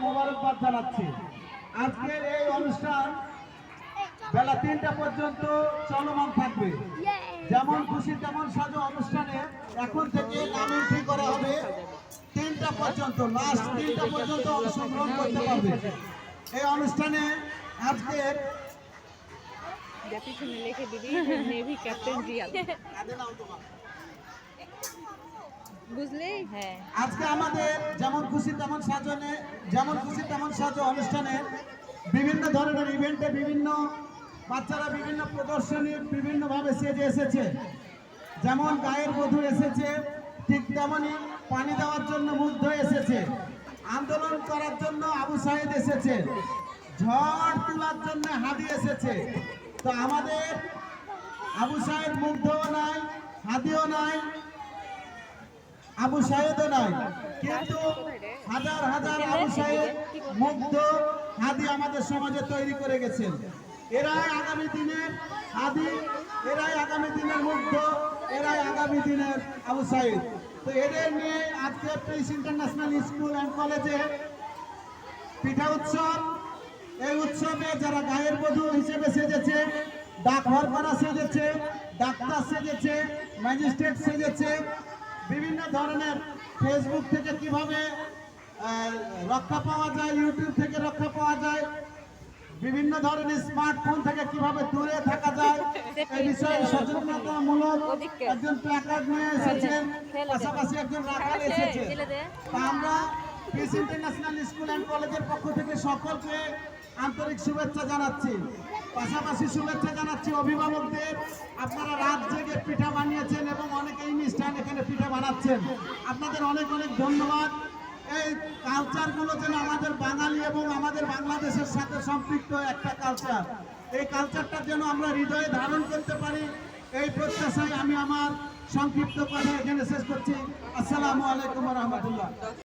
মোবারকবাদ জানাচ্ছি। আজকের এই অনুষ্ঠান বেলা 3টা পর্যন্ত চলমান থাকবে। যেমন খুশি তেমন সাজো অনুষ্ঠানে এখন থেকে নাম এন্ট্রি করা হবে 3টা পর্যন্ত, লাস্ট 3টা পর্যন্ত অংশগ্রহণ করতে পারবে এই অনুষ্ঠানে। আজকের পিছনে লিখে দিবি নেভি ক্যাপ্টেন রিয়াল, বুঝলি? হ্যাঁ, আজকে আমাদের যেমন খুশি তেমন সাজো অনুষ্ঠানে বিভিন্ন ধরনের ইভেন্টে বিভিন্ন বাচ্চারা বিভিন্ন প্রদর্শনী বিভিন্নভাবে সেজে এসেছে। যেমন গায়ের বধূ এসেছে, ঠিক তেমনই পানি দেওয়ার জন্য মুগ্ধ এসেছে, আন্দোলন করার জন্য আবু সাইদ এসেছে, ঝড় তোলার জন্য হাদি এসেছে। তো আমাদের আবু সাইদ মুগ্ধও নাই, হাদিও নাই, আবু সাইদও নাই, কিন্তু হাজার হাজার আবু সাইদ মুগ্ধ হাদি আমাদের সমাজে তৈরি করে গেছেন। এরাই আগামী দিনের হাদি, এরাই আগামী দিনের মুগ্ধ, এরাই আগামী দিনের আবু সাইদ। তো এদের নিয়ে আজকে প্রিন্স ইন্টারন্যাশনাল স্কুল অ্যান্ড কলেজে পিঠা উৎসব। এই উৎসবে যারা গায়ের বধূ হিসেবে সেজেছে, ডাকঘর করা সেজেছে, ডাক্তার সেজেছে, ম্যাজিস্ট্রেট সেজেছে, বিভিন্ন ধরনের ফেসবুক থেকে কিভাবে রক্ষা পাওয়া যায়, ইউটিউব থেকে রক্ষা পাওয়া যায়, বিভিন্ন ধরনের স্মার্টফোন থেকে কিভাবে দূরে থাকা যায়, এই বিষয়ে সচেতনতামূলক একজন প্ল্যাকার্ড নিয়ে এসেছেন, পাশাপাশি একজন রাখাল এসেছে। তা আমরা পিস ইন্টারন্যাশনাল স্কুল অ্যান্ড কলেজের পক্ষ থেকে সকলকে আন্তরিক শুভেচ্ছা জানাচ্ছি। পাশাপাশি শুভেচ্ছা জানাচ্ছি অভিভাবকদের। আপনারা রাত জেগে পিঠা বানিয়েছেন এবং অনেকেই মিষ্টান এখানে পিঠা বানাচ্ছেন, আপনাদের অনেক অনেক ধন্যবাদ। এই কালচারগুলো যেন আমাদের বাঙালি এবং আমাদের বাংলাদেশের সাথে সম্পৃক্ত একটা কালচার, এই কালচারটা যেন আমরা হৃদয়ে ধারণ করতে পারি, এই প্রত্যাশায় আমি আমার সংক্ষিপ্ত কথা এখানে শেষ করছি। আসসালামু আলাইকুম ওয়া রাহমাতুল্লাহ।